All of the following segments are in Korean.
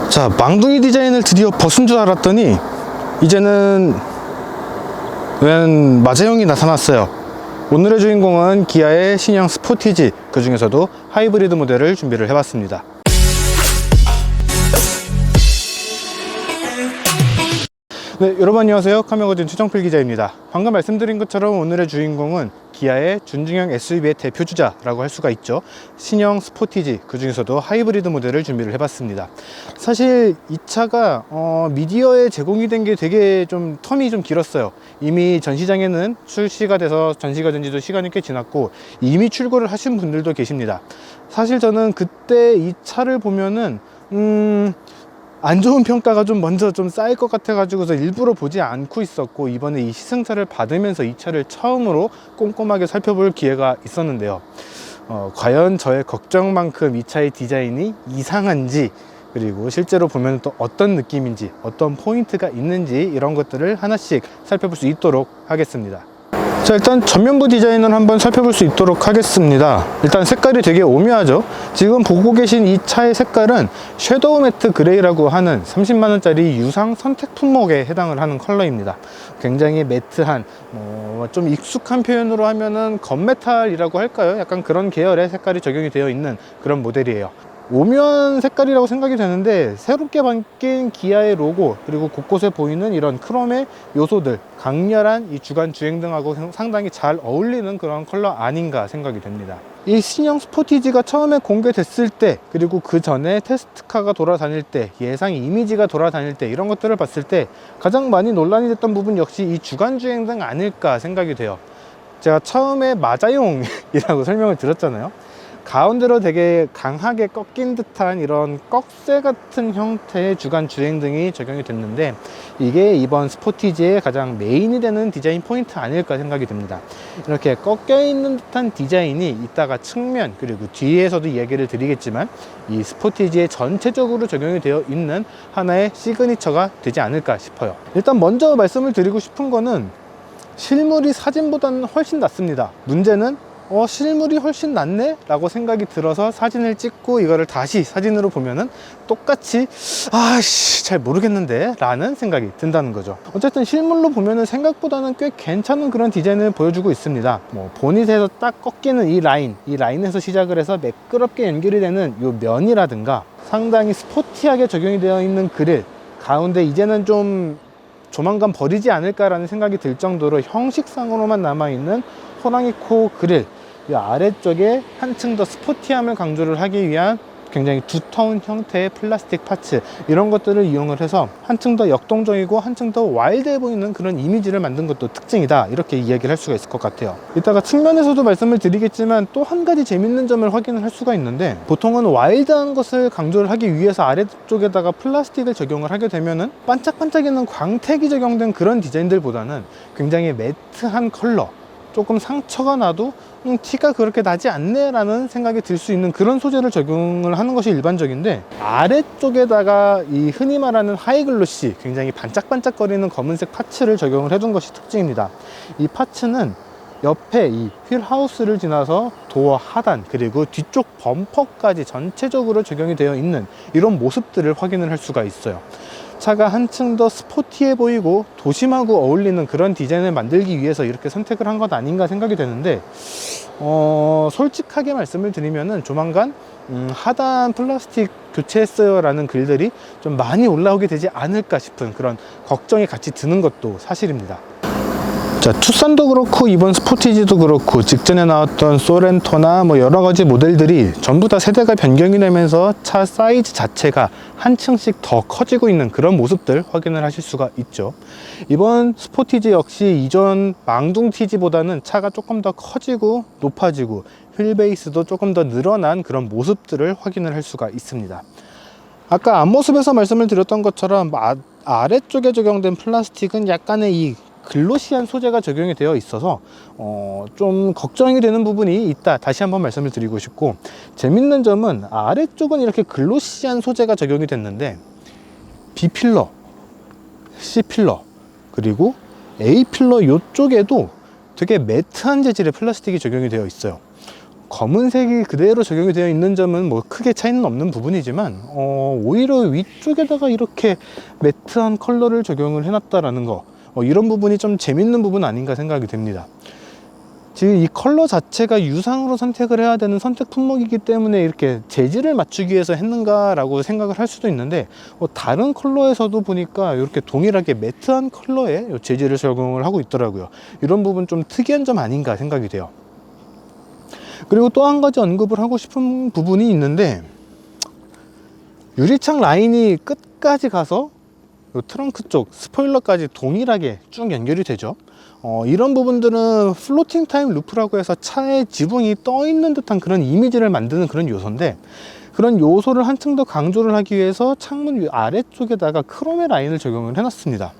자, 망둥이 디자인을 드디어 벗은 줄 알았더니 이제는 웬 마제형이 나타났어요. 오늘의 주인공은 기아의 신형 스포티지, 그 중에서도 하이브리드 모델을 준비를 해봤습니다. 네, 여러분 안녕하세요. 카메거진 최정필 기자입니다. 방금 말씀드린 것처럼 오늘의 주인공은 기아의 준중형 SUV의 대표주자라고 할 수가 있죠. 신형 스포티지, 그 중에서도 하이브리드 모델을 준비를 해봤습니다. 사실 이 차가 미디어에 제공이 된 게 되게 좀 텀이 좀 길었어요. 이미 전시장에는 출시가 돼서 전시가 된 지도 시간이 꽤 지났고 이미 출고를 하신 분들도 계십니다. 사실 저는 그때 이 차를 보면은 안 좋은 평가가 좀 먼저 좀 쌓일 것 같아 가지고서 일부러 보지 않고 있었고, 이번에 이 시승차를 받으면서 이 차를 처음으로 꼼꼼하게 살펴볼 기회가 있었는데요. 과연 저의 걱정만큼 이 차의 디자인이 이상한지, 그리고 실제로 보면 또 어떤 느낌인지, 어떤 포인트가 있는지, 이런 것들을 하나씩 살펴볼 수 있도록 하겠습니다. 자, 일단 전면부 디자인을 한번 살펴볼 수 있도록 하겠습니다. 일단 색깔이 되게 오묘하죠. 지금 보고 계신 이 차의 색깔은 섀도우 매트 그레이라고 하는 30만원짜리 유상 선택 품목에 해당을 하는 컬러입니다. 굉장히 매트한, 좀 익숙한 표현으로 하면은 건메탈이라고 할까요? 약간 그런 계열의 색깔이 적용이 되어 있는 그런 모델이에요. 오묘한 색깔이라고 생각이 되는데, 새롭게 바뀐 기아의 로고, 그리고 곳곳에 보이는 이런 크롬의 요소들, 강렬한 이 주간 주행등하고 상당히 잘 어울리는 그런 컬러 아닌가 생각이 됩니다. 이 신형 스포티지가 처음에 공개됐을 때, 그리고 그 전에 테스트카가 돌아다닐 때, 예상 이미지가 돌아다닐 때, 이런 것들을 봤을 때 가장 많이 논란이 됐던 부분 역시 이 주간 주행등 아닐까 생각이 돼요. 제가 처음에 마자용이라고 설명을 드렸잖아요. 가운데로 되게 강하게 꺾인 듯한 이런 꺽쇠 같은 형태의 주간 주행등이 적용이 됐는데, 이게 이번 스포티지의 가장 메인이 되는 디자인 포인트 아닐까 생각이 듭니다. 이렇게 꺾여 있는 듯한 디자인이 이따가 측면, 그리고 뒤에서도 이야기를 드리겠지만 이 스포티지에 전체적으로 적용이 되어 있는 하나의 시그니처가 되지 않을까 싶어요. 일단 먼저 말씀을 드리고 싶은 거는 실물이 사진보다는 훨씬 낫습니다. 문제는 실물이 훨씬 낫네? 라고 생각이 들어서 사진을 찍고 이거를 다시 사진으로 보면은 똑같이 잘 모르겠는데? 라는 생각이 든다는 거죠. 어쨌든 실물로 보면은 생각보다는 꽤 괜찮은 그런 디자인을 보여주고 있습니다. 보닛에서 딱 꺾이는 이 라인에서 시작을 해서 매끄럽게 연결이 되는 이 면이라든가, 상당히 스포티하게 적용이 되어 있는 그릴, 가운데 이제는 좀 조만간 버리지 않을까라는 생각이 들 정도로 형식상으로만 남아있는 호랑이 코 그릴, 이 아래쪽에 한층 더 스포티함을 강조를 하기 위한 굉장히 두터운 형태의 플라스틱 파츠, 이런 것들을 이용을 해서 한층 더 역동적이고 한층 더 와일드해 보이는 그런 이미지를 만든 것도 특징이다, 이렇게 이야기를 할 수가 있을 것 같아요. 이따가 측면에서도 말씀을 드리겠지만 또 한 가지 재밌는 점을 확인을 할 수가 있는데, 보통은 와일드한 것을 강조를 하기 위해서 아래쪽에다가 플라스틱을 적용을 하게 되면은 반짝반짝이는 광택이 적용된 그런 디자인들보다는 굉장히 매트한 컬러, 조금 상처가 나도 티가 그렇게 나지 않네 라는 생각이 들 수 있는 그런 소재를 적용을 하는 것이 일반적인데, 아래쪽에다가 이 흔히 말하는 하이글로시, 굉장히 반짝반짝거리는 검은색 파츠를 적용을 해둔 것이 특징입니다. 이 파츠는 옆에 이 휠 하우스를 지나서 도어 하단, 그리고 뒤쪽 범퍼까지 전체적으로 적용이 되어 있는 이런 모습들을 확인을 할 수가 있어요. 차가 한층 더 스포티해 보이고 도심하고 어울리는 그런 디자인을 만들기 위해서 이렇게 선택을 한 것 아닌가 생각이 되는데, 솔직하게 말씀을 드리면은 조만간 하단 플라스틱 교체했어요 라는 글들이 좀 많이 올라오게 되지 않을까 싶은 그런 걱정이 같이 드는 것도 사실입니다. 자, 투싼도 그렇고 이번 스포티지도 그렇고 직전에 나왔던 소렌토나 여러 가지 모델들이 전부 다 세대가 변경이 되면서 차 사이즈 자체가 한층씩 더 커지고 있는 그런 모습들 확인을 하실 수가 있죠. 이번 스포티지 역시 이전 망둥티지보다는 차가 조금 더 커지고 높아지고 휠베이스도 조금 더 늘어난 그런 모습들을 확인을 할 수가 있습니다. 아까 앞모습에서 말씀을 드렸던 것처럼 아래쪽에 적용된 플라스틱은 약간의 이 글로시한 소재가 적용이 되어 있어서 좀 걱정이 되는 부분이 있다, 다시 한번 말씀을 드리고 싶고, 재밌는 점은 아래쪽은 이렇게 글로시한 소재가 적용이 됐는데 B필러, C필러, 그리고 A필러 이쪽에도 되게 매트한 재질의 플라스틱이 적용이 되어 있어요. 검은색이 그대로 적용이 되어 있는 점은 뭐 크게 차이는 없는 부분이지만 오히려 위쪽에다가 이렇게 매트한 컬러를 적용을 해놨다라는 거, 이런 부분이 좀 재밌는 부분 아닌가 생각이 됩니다. 지금 이 컬러 자체가 유상으로 선택을 해야 되는 선택 품목이기 때문에 이렇게 재질을 맞추기 위해서 했는가 라고 생각을 할 수도 있는데, 다른 컬러에서도 보니까 이렇게 동일하게 매트한 컬러에 재질을 적용을 하고 있더라고요. 이런 부분 좀 특이한 점 아닌가 생각이 돼요. 그리고 또 한 가지 언급을 하고 싶은 부분이 있는데, 유리창 라인이 끝까지 가서 이 트렁크 쪽 스포일러까지 동일하게 쭉 연결이 되죠. 이런 부분들은 플로팅 타임 루프라고 해서 차에 지붕이 떠 있는 듯한 그런 이미지를 만드는 그런 요소인데, 그런 요소를 한층 더 강조를 하기 위해서 창문 아래쪽에다가 크롬의 라인을 적용을 해놨습니다.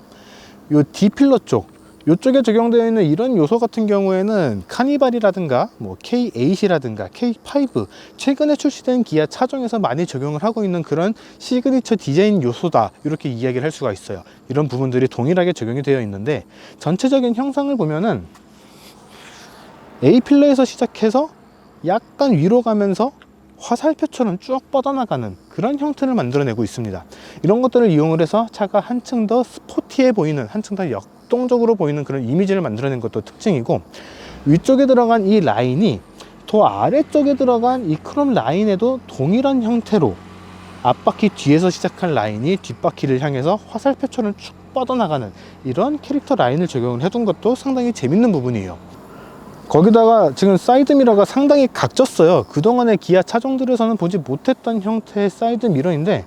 이 D필러 쪽, 이쪽에 적용되어 있는 이런 요소 같은 경우에는 카니발이라든가 뭐 K8이라든가 K5, 최근에 출시된 기아 차종에서 많이 적용을 하고 있는 그런 시그니처 디자인 요소다, 이렇게 이야기를 할 수가 있어요. 이런 부분들이 동일하게 적용이 되어 있는데, 전체적인 형상을 보면은 A필러에서 시작해서 약간 위로 가면서 화살표처럼 쭉 뻗어나가는 그런 형태를 만들어내고 있습니다. 이런 것들을 이용을 해서 차가 한층 더 스포티해 보이는, 한층 더 역동적으로 보이는 그런 이미지를 만들어낸 것도 특징이고, 위쪽에 들어간 이 라인이 더 아래쪽에 들어간 이 크롬 라인에도 동일한 형태로 앞바퀴 뒤에서 시작한 라인이 뒷바퀴를 향해서 화살표처럼 쭉 뻗어나가는 이런 캐릭터 라인을 적용을 해둔 것도 상당히 재밌는 부분이에요. 거기다가 지금 사이드미러가 상당히 각졌어요. 그동안의 기아 차종들에서는 보지 못했던 형태의 사이드미러인데,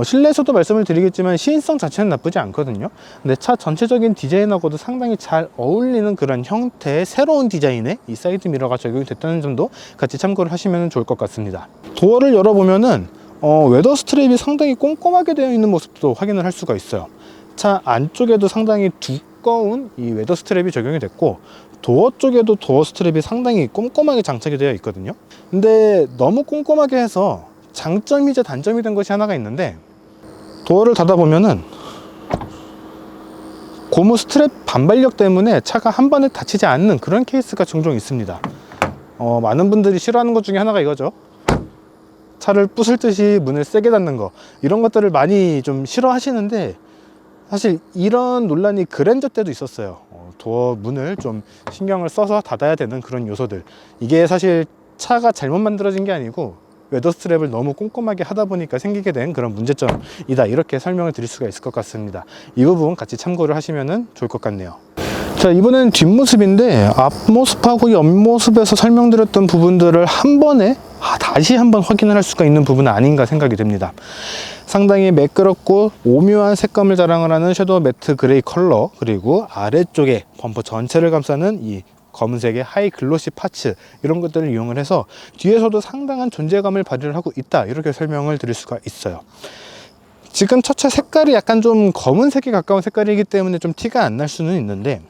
실내에서도 말씀을 드리겠지만 시인성 자체는 나쁘지 않거든요. 근데 차 전체적인 디자인하고도 상당히 잘 어울리는 그런 형태의 새로운 디자인의 이 사이드미러가 적용이 됐다는 점도 같이 참고를 하시면 좋을 것 같습니다. 도어를 열어보면은 웨더 스트랩이 상당히 꼼꼼하게 되어 있는 모습도 확인을 할 수가 있어요. 차 안쪽에도 상당히 두꺼운 이 웨더 스트랩이 적용이 됐고, 도어 쪽에도 도어 스트랩이 상당히 꼼꼼하게 장착이 되어 있거든요. 근데 너무 꼼꼼하게 해서 장점이자 단점이 된 것이 하나가 있는데, 도어를 닫아보면은 고무 스트랩 반발력 때문에 차가 한 번에 닫히지 않는 그런 케이스가 종종 있습니다. 많은 분들이 싫어하는 것 중에 하나가 이거죠. 차를 부술 듯이 문을 세게 닫는 거, 이런 것들을 많이 좀 싫어하시는데, 사실 이런 논란이 그랜저 때도 있었어요. 도어 문을 좀 신경을 써서 닫아야 되는 그런 요소들, 이게 사실 차가 잘못 만들어진 게 아니고 웨더 스트랩을 너무 꼼꼼하게 하다 보니까 생기게 된 그런 문제점이다, 이렇게 설명을 드릴 수가 있을 것 같습니다. 이 부분 같이 참고를 하시면 좋을 것 같네요. 자, 이번엔 뒷모습인데, 앞모습하고 옆모습에서 설명드렸던 부분들을 한 번에 다시 한번 확인을 할 수가 있는 부분은 아닌가 생각이 됩니다. 상당히 매끄럽고 오묘한 색감을 자랑을 하는 섀도우 매트 그레이 컬러, 그리고 아래쪽에 범퍼 전체를 감싸는 이 검은색의 하이 글로시 파츠, 이런 것들을 이용을 해서 뒤에서도 상당한 존재감을 발휘를 하고 있다, 이렇게 설명을 드릴 수가 있어요. 지금 차체 색깔이 약간 좀 검은색에 가까운 색깔이기 때문에 좀 티가 안 날 수는 있는데,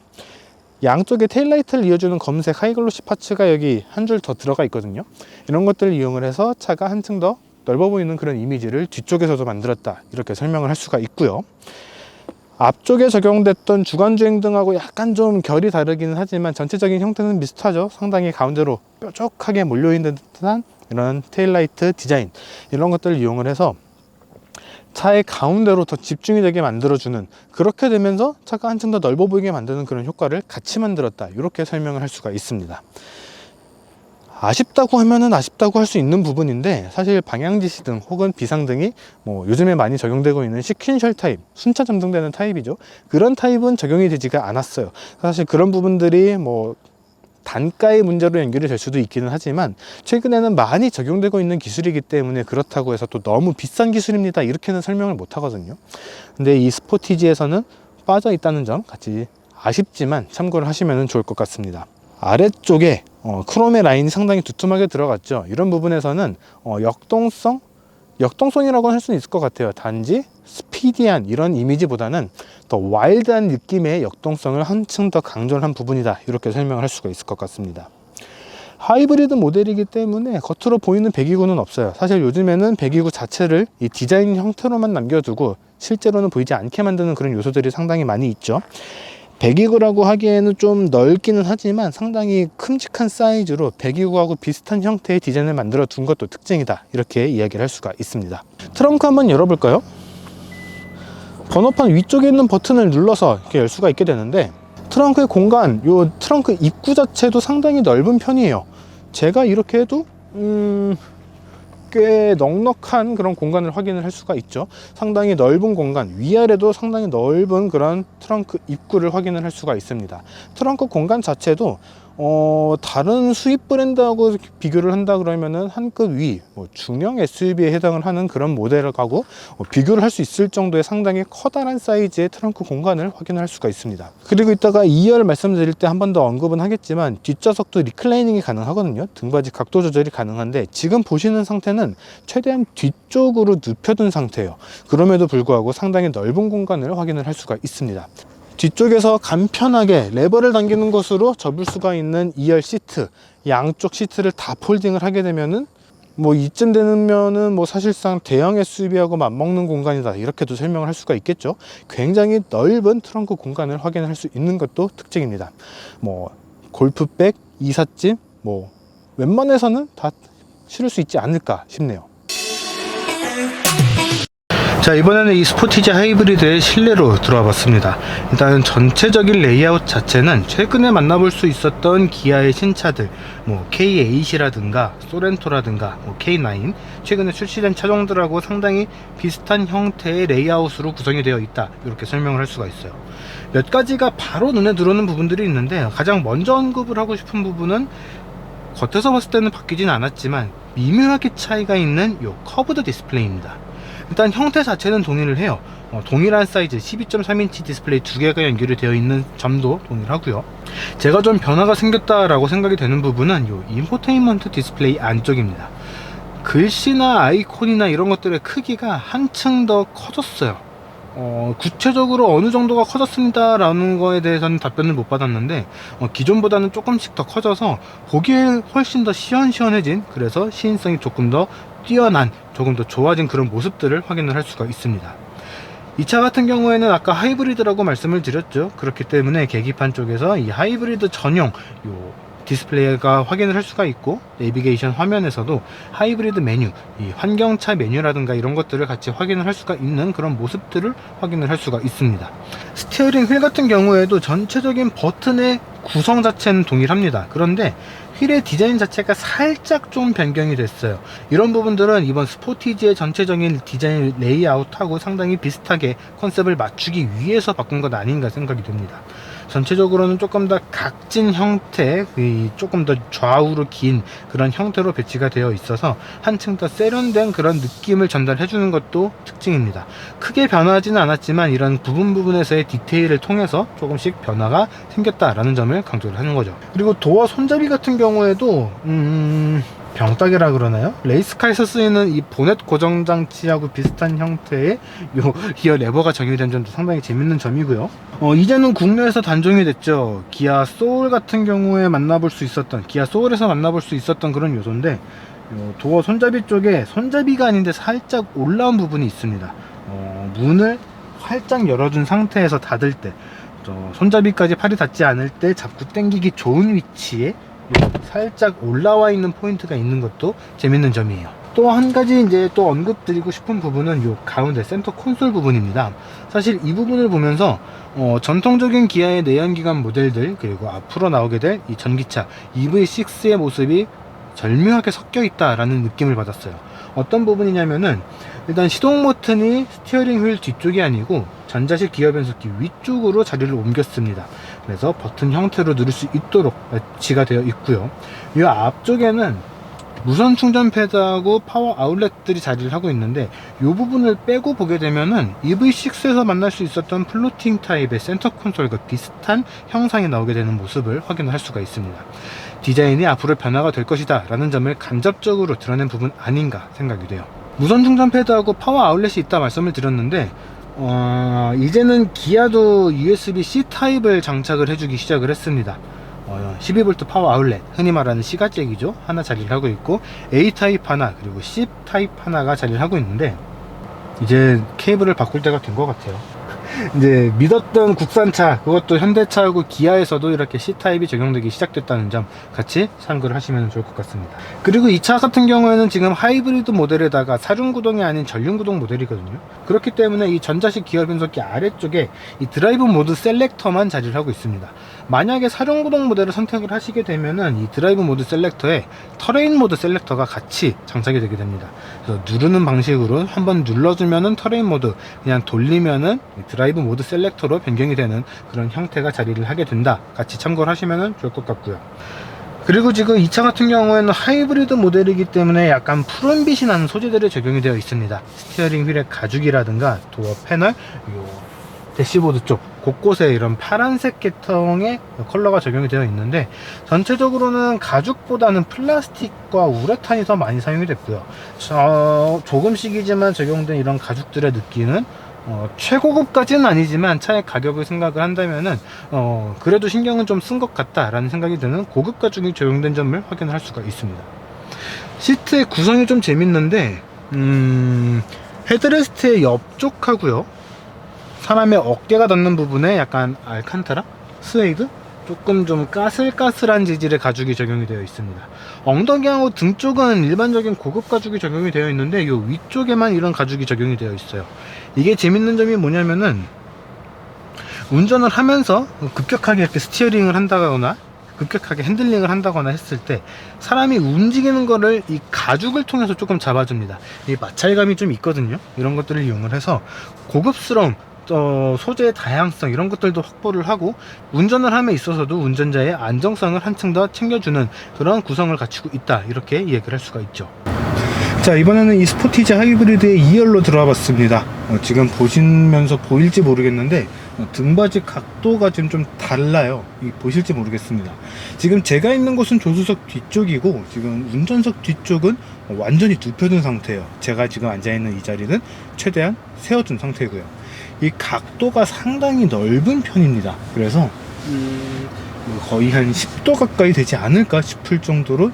양쪽에 테일라이트를 이어주는 검은색 하이글로시 파츠가 여기 한 줄 더 들어가 있거든요. 이런 것들을 이용을 해서 차가 한층 더 넓어 보이는 그런 이미지를 뒤쪽에서도 만들었다, 이렇게 설명을 할 수가 있고요. 앞쪽에 적용됐던 주간주행 등하고 약간 좀 결이 다르기는 하지만 전체적인 형태는 비슷하죠. 상당히 가운데로 뾰족하게 몰려있는 듯한 이런 테일라이트 디자인, 이런 것들을 이용을 해서 차의 가운데로 더 집중이 되게 만들어주는, 그렇게 되면서 차가 한층 더 넓어 보이게 만드는 그런 효과를 같이 만들었다, 이렇게 설명을 할 수가 있습니다. 아쉽다고 하면은 아쉽다고 할 수 있는 부분인데, 사실 방향지시등 혹은 비상등이 뭐 요즘에 많이 적용되고 있는 시퀀셜 타입, 순차 점등되는 타입이죠. 그런 타입은 적용이 되지가 않았어요. 사실 그런 부분들이 뭐 단가의 문제로 연결이 될 수도 있기는 하지만, 최근에는 많이 적용되고 있는 기술이기 때문에 그렇다고 해서 또 너무 비싼 기술입니다, 이렇게는 설명을 못 하거든요. 근데 이 스포티지에서는 빠져 있다는 점 같이 아쉽지만 참고를 하시면 좋을 것 같습니다. 아래쪽에 크롬의 라인이 상당히 두툼하게 들어갔죠. 이런 부분에서는 역동성이라고 할 수는 있을 것 같아요. 단지 스피디한 이런 이미지보다는 더 와일드한 느낌의 역동성을 한층 더 강조를 한 부분이다, 이렇게 설명을 할 수가 있을 것 같습니다. 하이브리드 모델이기 때문에 겉으로 보이는 배기구는 없어요. 사실 요즘에는 배기구 자체를 이 디자인 형태로만 남겨두고 실제로는 보이지 않게 만드는 그런 요소들이 상당히 많이 있죠. 129라고 하기에는 좀 넓기는 하지만 상당히 큼직한 사이즈로 129하고 비슷한 형태의 디자인을 만들어 둔 것도 특징이다, 이렇게 이야기를 할 수가 있습니다. 트렁크 한번 열어볼까요? 번호판 위쪽에 있는 버튼을 눌러서 이렇게 열 수가 있게 되는데, 트렁크의 공간, 요 트렁크 입구 자체도 상당히 넓은 편이에요. 제가 이렇게 해도 꽤 넉넉한 그런 공간을 확인을 할 수가 있죠. 상당히 넓은 공간, 위아래도 상당히 넓은 그런 트렁크 입구를 확인을 할 수가 있습니다. 트렁크 공간 자체도 다른 수입 브랜드하고 비교를 한다 그러면은 한 급 위, 중형 SUV에 해당을 하는 그런 모델하고 비교를 할 수 있을 정도의 상당히 커다란 사이즈의 트렁크 공간을 확인할 수가 있습니다. 그리고 이따가 2열 말씀드릴 때 한 번 더 언급은 하겠지만, 뒷좌석도 리클라이닝이 가능하거든요. 등받이 각도 조절이 가능한데, 지금 보시는 상태는 최대한 뒤쪽으로 눕혀둔 상태예요. 그럼에도 불구하고 상당히 넓은 공간을 확인을 할 수가 있습니다. 뒤쪽에서 간편하게 레버를 당기는 것으로 접을 수가 있는 2열 시트, 양쪽 시트를 다 폴딩을 하게 되면은 이쯤 되면은 사실상 대형 SUV하고 맞먹는 공간이다, 이렇게도 설명을 할 수가 있겠죠. 굉장히 넓은 트렁크 공간을 확인할 수 있는 것도 특징입니다. 골프백, 이삿짐 웬만해서는 다 실을 수 있지 않을까 싶네요. 자, 이번에는 이 스포티지 하이브리드의 실내로 들어와 봤습니다. 일단 전체적인 레이아웃 자체는 최근에 만나볼 수 있었던 기아의 신차들, K8이라든가 소렌토라든가 K9, 최근에 출시된 차종들하고 상당히 비슷한 형태의 레이아웃으로 구성이 되어 있다, 이렇게 설명을 할 수가 있어요. 몇 가지가 바로 눈에 들어오는 부분들이 있는데, 가장 먼저 언급을 하고 싶은 부분은 겉에서 봤을 때는 바뀌진 않았지만 미묘하게 차이가 있는 요 커브드 디스플레이입니다. 일단 형태 자체는 동일을 해요. 동일한 사이즈 12.3인치 디스플레이 두 개가 연결이 되어 있는 점도 동일하고요. 제가 좀 변화가 생겼다라고 생각이 되는 부분은 요 인포테인먼트 디스플레이 안쪽입니다. 글씨나 아이콘이나 이런 것들의 크기가 한층 더 커졌어요. 구체적으로 어느 정도가 커졌습니다 라는 거에 대해서는 답변을 못 받았는데, 기존보다는 조금씩 더 커져서 보기에 훨씬 더 시원시원해진, 그래서 시인성이 조금 더 뛰어난, 조금 더 좋아진 그런 모습들을 확인을 할 수가 있습니다. 이 차 같은 경우에는 아까 하이브리드라고 말씀을 드렸죠. 그렇기 때문에 계기판 쪽에서 이 하이브리드 전용 요 디스플레이가 확인을 할 수가 있고, 내비게이션 화면에서도 하이브리드 메뉴, 이 환경차 메뉴라든가 이런 것들을 같이 확인을 할 수가 있는 그런 모습들을 확인을 할 수가 있습니다. 스티어링 휠 같은 경우에도 전체적인 버튼의 구성 자체는 동일합니다. 그런데 휠의 디자인 자체가 살짝 좀 변경이 됐어요. 이런 부분들은 이번 스포티지의 전체적인 디자인 레이아웃하고 상당히 비슷하게 컨셉을 맞추기 위해서 바꾼 것 아닌가 생각이 듭니다. 전체적으로는 조금 더 각진 형태, 조금 더 좌우로 긴 그런 형태로 배치가 되어 있어서 한층 더 세련된 그런 느낌을 전달해 주는 것도 특징입니다. 크게 변화하지는 않았지만 이런 부분에서의 디테일을 통해서 조금씩 변화가 생겼다라는 점을 강조를 하는 거죠. 그리고 도어 손잡이 같은 경우에도 병따개라 그러나요? 레이스카에서 쓰이는 이 보넷 고정 장치하고 비슷한 형태의 기어 레버가 적용된 점도 상당히 재밌는 점이고요. 이제는 국내에서 단종이 됐죠. 기아 소울 같은 경우에 만나볼 수 있었던, 기아 소울에서 만나볼 수 있었던 그런 요소인데, 도어 손잡이 쪽에 손잡이가 아닌데 살짝 올라온 부분이 있습니다. 문을 활짝 열어준 상태에서 닫을 때, 손잡이까지 팔이 닿지 않을 때 잡고 당기기 좋은 위치에 살짝 올라와 있는 포인트가 있는 것도 재밌는 점이에요. 또 한 가지 이제 또 언급드리고 싶은 부분은 요 가운데 센터 콘솔 부분입니다. 사실 이 부분을 보면서 전통적인 기아의 내연기관 모델들, 그리고 앞으로 나오게 될 이 전기차 EV6의 모습이 절묘하게 섞여 있다라는 느낌을 받았어요. 어떤 부분이냐면은, 일단 시동 버튼이 스티어링 휠 뒤쪽이 아니고 전자식 기어 변속기 위쪽으로 자리를 옮겼습니다. 그래서 버튼 형태로 누를 수 있도록 배치가 되어 있고요. 이 앞쪽에는 무선 충전 패드하고 파워 아울렛들이 자리를 하고 있는데, 이 부분을 빼고 보게 되면은 EV6에서 만날 수 있었던 플로팅 타입의 센터 콘솔과 비슷한 형상이 나오게 되는 모습을 확인할 수가 있습니다. 디자인이 앞으로 변화가 될 것이다 라는 점을 간접적으로 드러낸 부분 아닌가 생각이 돼요. 무선 충전 패드하고 파워 아울렛이 있다 말씀을 드렸는데, 이제는 기아도 USB-C 타입을 장착을 해주기 시작을 했습니다. 12V 파워 아울렛, 흔히 말하는 C가잭이죠, 하나 자리를 하고 있고, A 타입 하나, 그리고 C 타입 하나가 자리를 하고 있는데, 이제 케이블을 바꿀 때가 된 것 같아요. 이제 믿었던 국산차, 그것도 현대차하고 기아에서도 이렇게 C타입이 적용되기 시작됐다는 점 같이 참고를 하시면 좋을 것 같습니다. 그리고 이 차 같은 경우에는 지금 하이브리드 모델에다가 사륜구동이 아닌 전륜구동 모델이거든요. 그렇기 때문에 이 전자식 기어 변속기 아래쪽에 이 드라이브 모드 셀렉터만 자리를 하고 있습니다. 만약에 사륜구동 모델을 선택을 하시게 되면은 이 드라이브 모드 셀렉터에 터레인 모드 셀렉터가 같이 장착이 되게 됩니다. 그래서 누르는 방식으로 한번 눌러주면은 터레인 모드, 그냥 돌리면은 드라이브 모드 셀렉터로 변경이 되는 그런 형태가 자리를 하게 된다. 같이 참고를 하시면 좋을 것 같고요. 그리고 지금 이 차 같은 경우에는 하이브리드 모델이기 때문에 약간 푸른빛이 나는 소재들이 적용이 되어 있습니다. 스티어링 휠의 가죽이라든가 도어 패널, 요 대시보드 쪽 곳곳에 이런 파란색 계통의 컬러가 적용이 되어 있는데, 전체적으로는 가죽보다는 플라스틱과 우레탄이 더 많이 사용이 됐고요. 조금씩이지만 적용된 이런 가죽들의 느낌은 최고급까지는 아니지만 차의 가격을 생각을 한다면은 그래도 신경은 좀 쓴 것 같다라는 생각이 드는 고급 가죽이 적용된 점을 확인할 수가 있습니다. 시트의 구성이 좀 재밌는데 헤드레스트의 옆쪽하고요, 사람의 어깨가 닿는 부분에 약간 알칸타라? 스웨이드? 조금 좀 까슬까슬한 재질의 가죽이 적용이 되어 있습니다. 엉덩이하고 등 쪽은 일반적인 고급 가죽이 적용이 되어 있는데, 이 위쪽에만 이런 가죽이 적용이 되어 있어요. 이게 재밌는 점이 뭐냐면은, 운전을 하면서 급격하게 이렇게 스티어링을 한다거나 급격하게 핸들링을 한다거나 했을 때 사람이 움직이는 거를 이 가죽을 통해서 조금 잡아줍니다. 이 마찰감이 좀 있거든요. 이런 것들을 이용을 해서 고급스러움, 소재의 다양성, 이런 것들도 확보를 하고 운전을 함에 있어서도 운전자의 안정성을 한층 더 챙겨주는 그런 구성을 갖추고 있다, 이렇게 이야기를 할 수가 있죠. 자, 이번에는 이 스포티지 하이브리드의 2열로 들어와 봤습니다. 지금 보시면서 보일지 모르겠는데 등받이 각도가 지금 좀 달라요. 보실지 모르겠습니다. 지금 제가 있는 곳은 조수석 뒤쪽이고, 지금 운전석 뒤쪽은 완전히 눕혀둔 상태예요. 제가 지금 앉아있는 이 자리는 최대한 세워둔 상태고요. 이 각도가 상당히 넓은 편입니다. 그래서 거의 한 10도 가까이 되지 않을까 싶을 정도로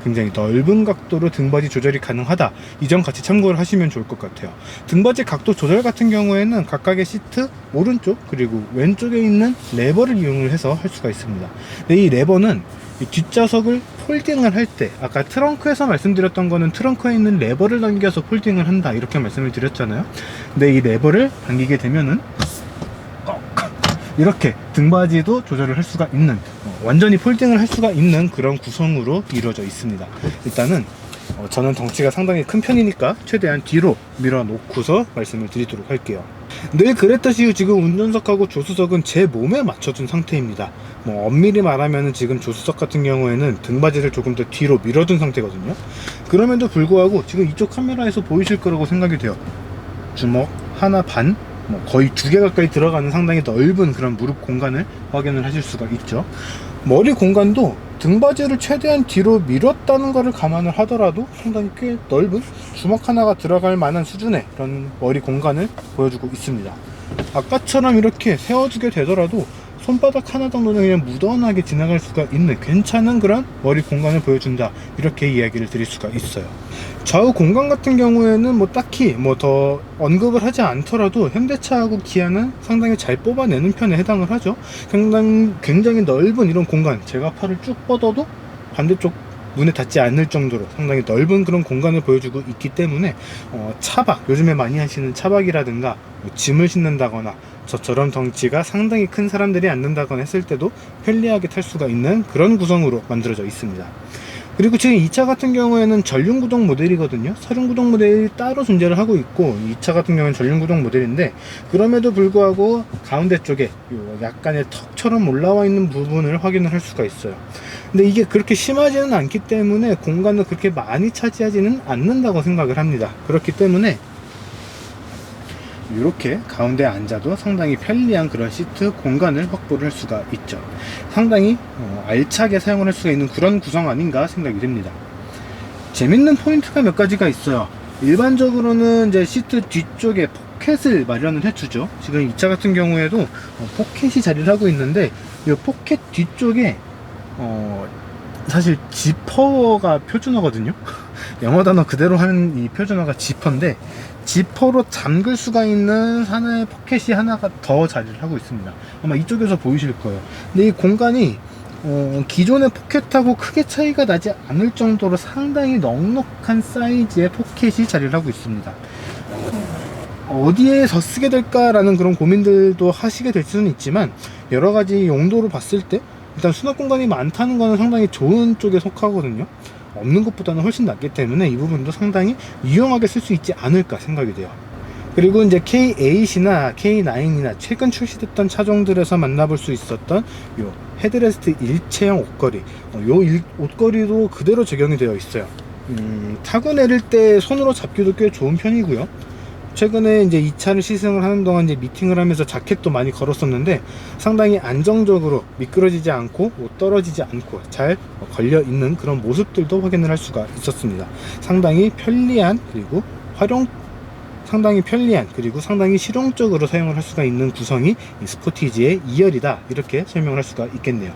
굉장히 넓은 각도로 등받이 조절이 가능하다. 이 점 같이 참고를 하시면 좋을 것 같아요. 등받이 각도 조절 같은 경우에는 각각의 시트 오른쪽 그리고 왼쪽에 있는 레버를 이용을 해서 할 수가 있습니다. 근데 이 레버는 이 뒷좌석을 폴딩을 할 때, 아까 트렁크에서 말씀드렸던 거는 트렁크에 있는 레버를 당겨서 폴딩을 한다, 이렇게 말씀을 드렸잖아요. 근데 이 레버를 당기게 되면은 이렇게 등받이도 조절을 할 수가 있는, 완전히 폴딩을 할 수가 있는 그런 구성으로 이루어져 있습니다. 일단은 저는 덩치가 상당히 큰 편이니까 최대한 뒤로 밀어 놓고서 말씀을 드리도록 할게요. 늘 그랬듯이 지금 운전석하고 조수석은 제 몸에 맞춰준 상태입니다. 엄밀히 말하면 지금 조수석 같은 경우에는 등받이를 조금 더 뒤로 밀어둔 상태거든요. 그럼에도 불구하고 지금 이쪽 카메라에서 보이실 거라고 생각이 돼요. 주먹 하나 반, 거의 2개 가까이 들어가는 상당히 넓은 그런 무릎 공간을 확인을 하실 수가 있죠. 머리 공간도 등받이를 최대한 뒤로 밀었다는 것을 감안을 하더라도 상당히 꽤 넓은 주먹 하나가 들어갈 만한 수준의 그런 머리 공간을 보여주고 있습니다. 아까처럼 이렇게 세워주게 되더라도 손바닥 하나 정도는 그냥 무던하게 지나갈 수가 있는 괜찮은 그런 머리 공간을 보여준다, 이렇게 이야기를 드릴 수가 있어요. 좌우 공간 같은 경우에는 딱히 더 언급을 하지 않더라도 현대차하고 기아는 상당히 잘 뽑아내는 편에 해당을 하죠. 굉장히 넓은 이런 공간, 제가 팔을 쭉 뻗어도 반대쪽 눈에 닿지 않을 정도로 상당히 넓은 그런 공간을 보여주고 있기 때문에 차박, 요즘에 많이 하시는 차박이라든가 짐을 싣는다거나 저처럼 덩치가 상당히 큰 사람들이 앉는다거나 했을 때도 편리하게 탈 수가 있는 그런 구성으로 만들어져 있습니다. 그리고 지금 이 차 같은 경우에는 전륜구동 모델이거든요. 사륜구동 모델이 따로 존재를 하고 있고, 이 차 같은 경우는 전륜구동 모델인데, 그럼에도 불구하고 가운데 쪽에 약간의 턱처럼 올라와 있는 부분을 확인을 할 수가 있어요. 근데 이게 그렇게 심하지는 않기 때문에 공간을 그렇게 많이 차지하지는 않는다고 생각을 합니다. 그렇기 때문에 이렇게 가운데에 앉아도 상당히 편리한 그런 시트 공간을 확보를 할 수가 있죠. 상당히 알차게 사용을 할 수가 있는 그런 구성 아닌가 생각이 됩니다. 재밌는 포인트가 몇 가지가 있어요. 일반적으로는 이제 시트 뒤쪽에 포켓을 마련을 해주죠. 지금 이 차 같은 경우에도 포켓이 자리를 하고 있는데, 이 포켓 뒤쪽에 사실 지퍼가 표준어거든요. 영어 단어 그대로 하는 이 표준어가 지퍼인데, 지퍼로 잠글 수가 있는 하나의 포켓이 하나가 더 자리를 하고 있습니다. 아마 이쪽에서 보이실 거예요. 근데 이 공간이 기존의 포켓하고 크게 차이가 나지 않을 정도로 상당히 넉넉한 사이즈의 포켓이 자리를 하고 있습니다. 어디에서 쓰게 될까라는 그런 고민들도 하시게 될 수는 있지만, 여러 가지 용도로 봤을 때 일단 수납 공간이 많다는 것은 상당히 좋은 쪽에 속하거든요. 없는 것보다는 훨씬 낫기 때문에 이 부분도 상당히 유용하게 쓸 수 있지 않을까 생각이 돼요. 그리고 이제 K8이나 K9이나 최근 출시됐던 차종들에서 만나볼 수 있었던 요 헤드레스트 일체형 옷걸이, 요 옷걸이도 그대로 적용이 되어 있어요. 타고 내릴 때 손으로 잡기도 꽤 좋은 편이고요. 최근에 이제 이 차를 시승을 하는 동안 이제 미팅을 하면서 자켓도 많이 걸었었는데, 상당히 안정적으로 미끄러지지 않고 떨어지지 않고 잘 걸려 있는 그런 모습들도 확인을 할 수가 있었습니다. 상당히 편리한, 그리고 상당히 실용적으로 사용을 할 수가 있는 구성이 이 스포티지의 2열이다, 이렇게 설명을 할 수가 있겠네요.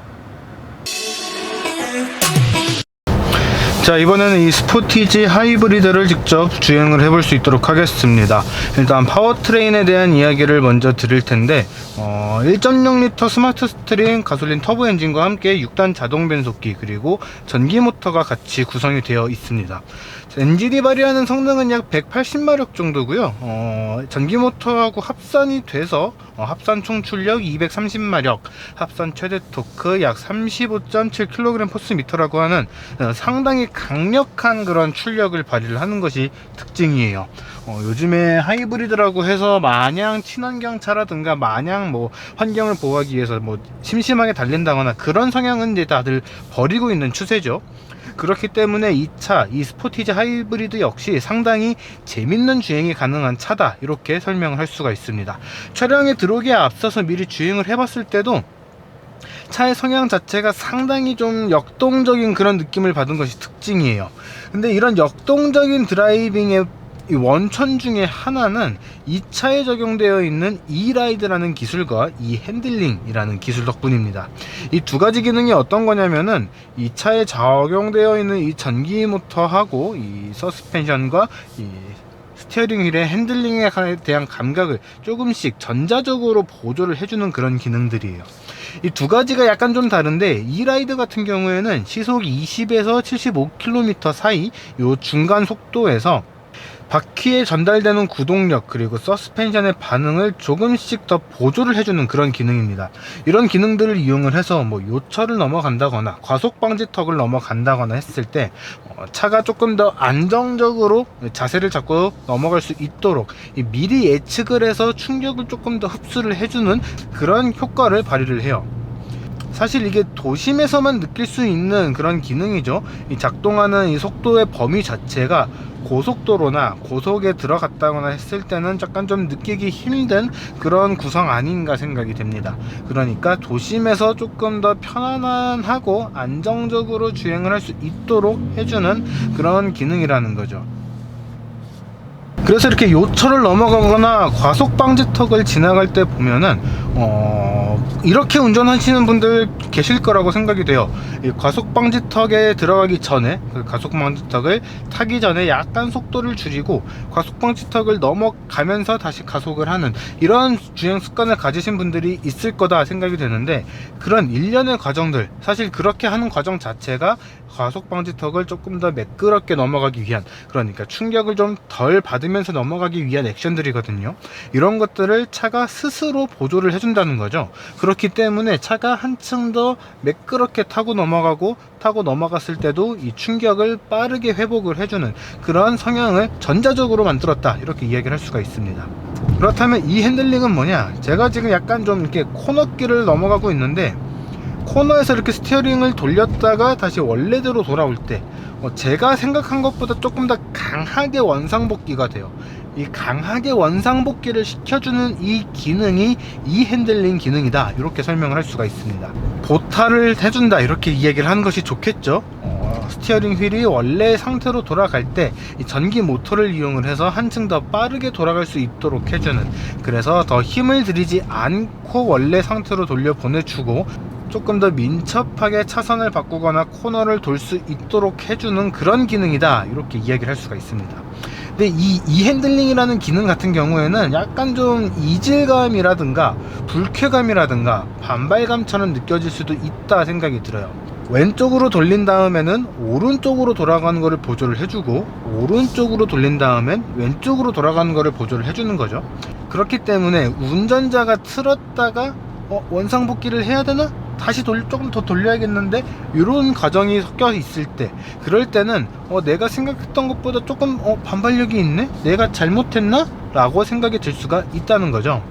자, 이번에는 이 스포티지 하이브리드를 직접 주행을 해볼 수 있도록 하겠습니다. 일단 파워트레인에 대한 이야기를 먼저 드릴 텐데, 1.6L 스마트 스트링 가솔린 터보 엔진과 함께 6단 자동 변속기, 그리고 전기 모터가 같이 구성이 되어 있습니다. 엔진이 발휘하는 성능은 약 180마력 정도고요. 전기 모터하고 합산이 돼서 합산 총 출력 230마력, 합산 최대 토크 약 35.7kgm/m라고 하는 상당히 강력한 그런 출력을 발휘를 하는 것이 특징이에요. 요즘에 하이브리드라고 해서 마냥 친환경 차라든가 마냥 뭐 환경을 보호하기 위해서 뭐 심심하게 달린다거나 그런 성향은 이제 다들 버리고 있는 추세죠. 그렇기 때문에 이 차, 이 스포티지 하이브리드 역시 상당히 재밌는 주행이 가능한 차다, 이렇게 설명을 할 수가 있습니다. 차량에 들어오기에 앞서서 미리 주행을 해봤을 때도 차의 성향 자체가 상당히 좀 역동적인 그런 느낌을 받은 것이 특징이에요. 근데 이런 역동적인 드라이빙의 이 원천 중에 하나는 이 차에 적용되어 있는 E-라이드라는 기술과 E-핸들링이라는 기술 덕분입니다. 이 두 가지 기능이 어떤 거냐면은, 이 차에 적용되어 있는 이 전기 모터하고 이 서스펜션과 이 스티어링 휠의 핸들링에 대한 감각을 조금씩 전자적으로 보조를 해주는 그런 기능들이에요. 이 두 가지가 약간 좀 다른데, E-라이드 같은 경우에는 시속 20에서 75km 사이 요 중간 속도에서 바퀴에 전달되는 구동력, 그리고 서스펜션의 반응을 조금씩 더 보조를 해주는 그런 기능입니다. 이런 기능들을 이용을 해서 뭐 요철을 넘어간다거나 과속 방지턱을 넘어간다거나 했을 때 차가 조금 더 안정적으로 자세를 잡고 넘어갈 수 있도록 미리 예측을 해서 충격을 조금 더 흡수를 해주는 그런 효과를 발휘를 해요. 사실 이게 도심에서만 느낄 수 있는 그런 기능이죠. 이 작동하는 이 속도의 범위 자체가 고속도로나 고속에 들어갔다거나 했을 때는 약간 좀 느끼기 힘든 그런 구성 아닌가 생각이 됩니다. 그러니까 도심에서 조금 더 편안하고 안정적으로 주행을 할 수 있도록 해주는 그런 기능이라는 거죠. 그래서 이렇게 요철을 넘어가거나 과속 방지턱을 지나갈 때 보면은 이렇게 운전하시는 분들 계실 거라고 생각이 돼요. 이 과속 방지턱에 들어가기 전에, 그 과속 방지턱을 타기 전에 약간 속도를 줄이고 과속 방지턱을 넘어가면서 다시 가속을 하는 이런 주행 습관을 가지신 분들이 있을 거다 생각이 되는데, 그런 일련의 과정들, 사실 그렇게 하는 과정 자체가 과속 방지턱을 조금 더 매끄럽게 넘어가기 위한, 그러니까 충격을 좀 덜 받으면서 넘어가기 위한 액션들이거든요. 이런 것들을 차가 스스로 보조를 해준다는 거죠. 그렇기 때문에 차가 한층 더 매끄럽게 타고 넘어갔을 때도 이 충격을 빠르게 회복을 해주는 그런 성향을 전자적으로 만들었다, 이렇게 이야기를 할 수가 있습니다. 그렇다면 이 핸들링은 뭐냐? 제가 지금 약간 좀 이렇게 코너길을 넘어가고 있는데, 코너에서 이렇게 스티어링을 돌렸다가 다시 원래대로 돌아올 때 제가 생각한 것보다 조금 더 강하게 원상복귀가 돼요. 이 강하게 원상복귀를 시켜주는 이 기능이 이 핸들링 기능이다, 이렇게 설명을 할 수가 있습니다. 보타를 해준다, 이렇게 이야기를 하는 것이 좋겠죠. 스티어링 휠이 원래 상태로 돌아갈 때 이 전기 모터를 이용을 해서 한층 더 빠르게 돌아갈 수 있도록 해주는, 그래서 더 힘을 들이지 않고 원래 상태로 돌려 보내주고 조금 더 민첩하게 차선을 바꾸거나 코너를 돌 수 있도록 해주는 그런 기능이다, 이렇게 이야기를 할 수가 있습니다. 근데 이 핸들링이라는 기능 같은 경우에는 약간 좀 이질감이라든가 불쾌감이라든가 반발감처럼 느껴질 수도 있다 생각이 들어요. 왼쪽으로 돌린 다음에는 오른쪽으로 돌아가는 거를 보조를 해주고, 오른쪽으로 돌린 다음엔 왼쪽으로 돌아가는 거를 보조를 해주는 거죠. 그렇기 때문에 운전자가 틀었다가 원상복귀를 해야 되나? 다시 조금 더 돌려야겠는데, 이런 과정이 섞여 있을 때, 그럴 때는 내가 생각했던 것보다 조금 반발력이 있네? 내가 잘못했나? 라고 생각이 들 수가 있다는 거죠.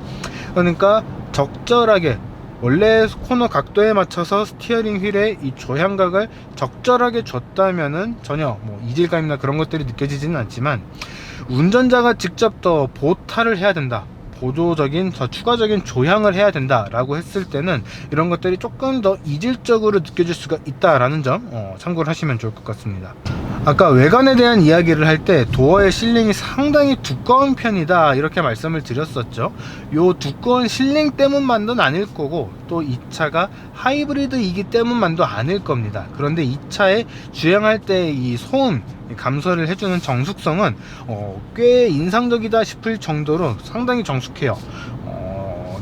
그러니까 적절하게, 원래 코너 각도에 맞춰서 스티어링 휠의 이 조향각을 적절하게 줬다면은 전혀 이질감이나 그런 것들이 느껴지지는 않지만, 운전자가 직접 더 보타를 해야 된다, 보조적인 더 추가적인 조향을 해야 된다 라고 했을 때는 이런 것들이 조금 더 이질적으로 느껴질 수가 있다라는 점 참고를 하시면 좋을 것 같습니다. 아까 외관에 대한 이야기를 할 때 도어의 실링이 상당히 두꺼운 편이다, 이렇게 말씀을 드렸었죠. 요 두꺼운 실링 때문만도 아닐 거고, 또 이 차가 하이브리드이기 때문만도 아닐 겁니다. 그런데 이 차에 주행할 때 이 소음 감소를 해주는 정숙성은 꽤 인상적이다 싶을 정도로 상당히 정숙해요.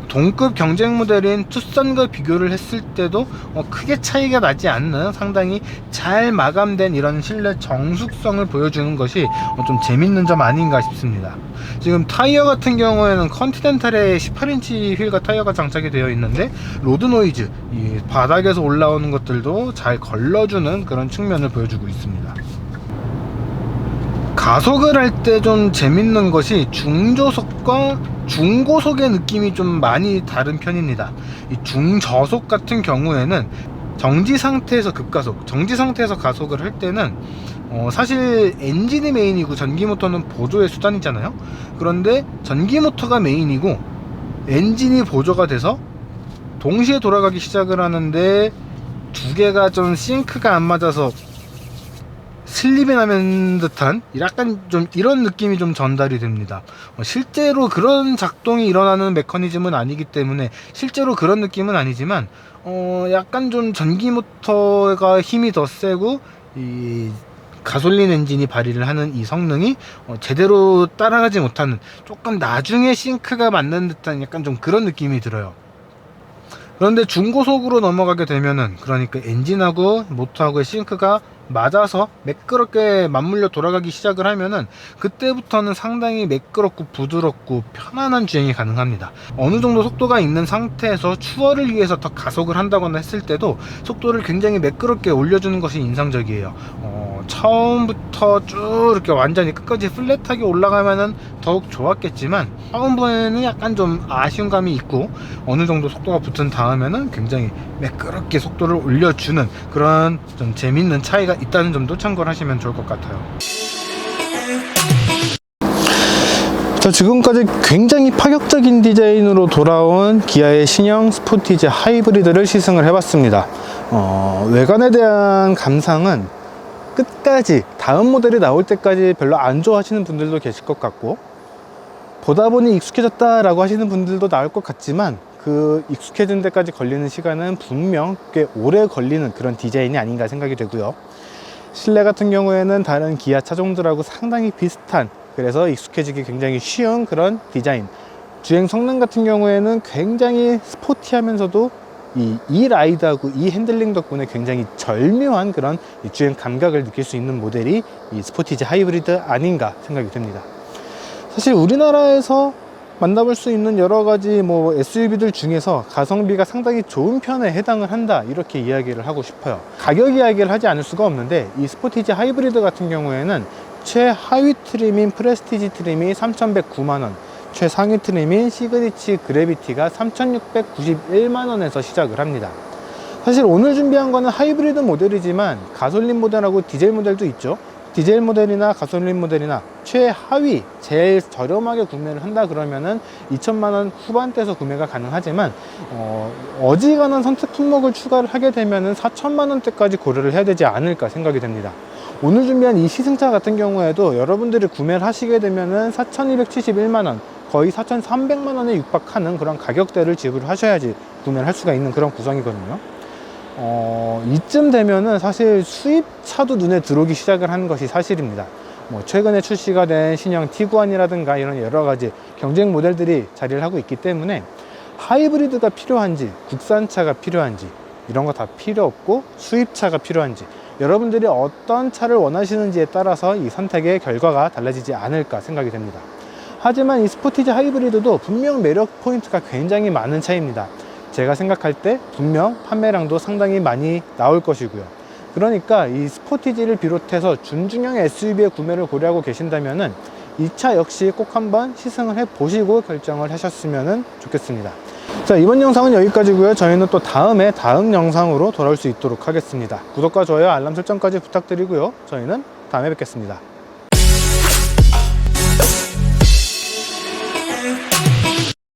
동급 경쟁 모델인 투싼과 비교를 했을 때도 크게 차이가 나지 않는 상당히 잘 마감된 이런 실내 정숙성을 보여주는 것이 좀 재밌는 점 아닌가 싶습니다. 지금 타이어 같은 경우에는 컨티넨탈의 18인치 휠과 타이어가 장착이 되어 있는데, 로드 노이즈, 이 바닥에서 올라오는 것들도 잘 걸러주는 그런 측면을 보여주고 있습니다. 가속을 할 때 좀 재밌는 것이 중저속과 중고속의 느낌이 좀 많이 다른 편입니다. 이 중저속 같은 경우에는 정지 상태에서 급가속, 정지 상태에서 가속을 할 때는 사실 엔진이 메인이고 전기모터는 보조의 수단이잖아요. 그런데 전기모터가 메인이고 엔진이 보조가 돼서 동시에 돌아가기 시작을 하는데, 두 개가 좀 싱크가 안 맞아서 슬립이 나는 듯한 약간 좀 이런 느낌이 좀 전달이 됩니다. 실제로 그런 작동이 일어나는 메커니즘은 아니기 때문에 실제로 그런 느낌은 아니지만, 약간 좀 전기모터가 힘이 더 세고 이 가솔린 엔진이 발휘를 하는 이 성능이 제대로 따라가지 못하는, 조금 나중에 싱크가 맞는 듯한 약간 좀 그런 느낌이 들어요. 그런데 중고속으로 넘어가게 되면은, 그러니까 엔진하고 모터하고의 싱크가 맞아서 매끄럽게 맞물려 돌아가기 시작을 하면은, 그때부터는 상당히 매끄럽고 부드럽고 편안한 주행이 가능합니다. 어느 정도 속도가 있는 상태에서 추월을 위해서 더 가속을 한다거나 했을 때도 속도를 굉장히 매끄럽게 올려주는 것이 인상적이에요. 처음부터 쭉 이렇게 완전히 끝까지 플랫하게 올라가면은 더욱 좋았겠지만, 처음부에는 약간 좀 아쉬운 감이 있고, 어느 정도 속도가 붙은 다음에는 굉장히 매끄럽게 속도를 올려주는 그런 좀 재밌는 차이가 있다는 점도 참고를 하시면 좋을 것 같아요. 자, 지금까지 굉장히 파격적인 디자인으로 돌아온 기아의 신형 스포티지 하이브리드를 시승을 해봤습니다. 외관에 대한 감상은 끝까지 다음 모델이 나올 때까지 별로 안 좋아하시는 분들도 계실 것 같고, 보다 보니 익숙해졌다 라고 하시는 분들도 나올 것 같지만, 그 익숙해진 데까지 걸리는 시간은 분명 꽤 오래 걸리는 그런 디자인이 아닌가 생각이 되고요. 실내 같은 경우에는 다른 기아 차종들하고 상당히 비슷한, 그래서 익숙해지기 굉장히 쉬운 그런 디자인. 주행 성능 같은 경우에는 굉장히 스포티하면서도 이 라이드하고 이 핸들링 덕분에 굉장히 절묘한 그런 주행 감각을 느낄 수 있는 모델이 이 스포티지 하이브리드 아닌가 생각이 됩니다. 사실 우리나라에서 만나볼 수 있는 여러 가지 SUV들 중에서 가성비가 상당히 좋은 편에 해당을 한다, 이렇게 이야기를 하고 싶어요. 가격 이야기를 하지 않을 수가 없는데, 이 스포티지 하이브리드 같은 경우에는 최하위 트림인 프레스티지 트림이 3,109만원, 최상위 트림인 시그니치 그래비티가 3,691만원에서 시작을 합니다. 사실 오늘 준비한 거는 하이브리드 모델이지만 가솔린 모델하고 디젤 모델도 있죠. 디젤 모델이나 가솔린 모델이나 최하위 제일 저렴하게 구매를 한다 그러면은 2천만원 후반대에서 구매가 가능하지만, 어지간한 선택 품목을 추가를 하게 되면은 4천만원대까지 고려를 해야 되지 않을까 생각이 됩니다. 오늘 준비한 이 시승차 같은 경우에도 여러분들이 구매를 하시게 되면은 4,271만원, 거의 4,300만원에 육박하는 그런 가격대를 지불하셔야지 구매를 할 수가 있는 그런 구성이거든요. 이쯤 되면은 사실 수입차도 눈에 들어오기 시작을 한 것이 사실입니다. 뭐 최근에 출시가 된 신형 티구안이라든가 이런 여러 가지 경쟁 모델들이 자리를 하고 있기 때문에 하이브리드가 필요한지 국산차가 필요한지 이런 거 다 필요 없고 수입차가 필요한지 여러분들이 어떤 차를 원하시는지에 따라서 이 선택의 결과가 달라지지 않을까 생각이 됩니다. 하지만 이 스포티지 하이브리드도 분명 매력 포인트가 굉장히 많은 차입니다. 제가 생각할 때 분명 판매량도 상당히 많이 나올 것이고요. 그러니까 이 스포티지를 비롯해서 준중형 SUV의 구매를 고려하고 계신다면은 이 차 역시 꼭 한번 시승을 해 보시고 결정을 하셨으면 좋겠습니다. 자, 이번 영상은 여기까지고요. 저희는 또 다음 영상으로 돌아올 수 있도록 하겠습니다. 구독과 좋아요, 알람 설정까지 부탁드리고요. 저희는 다음에 뵙겠습니다.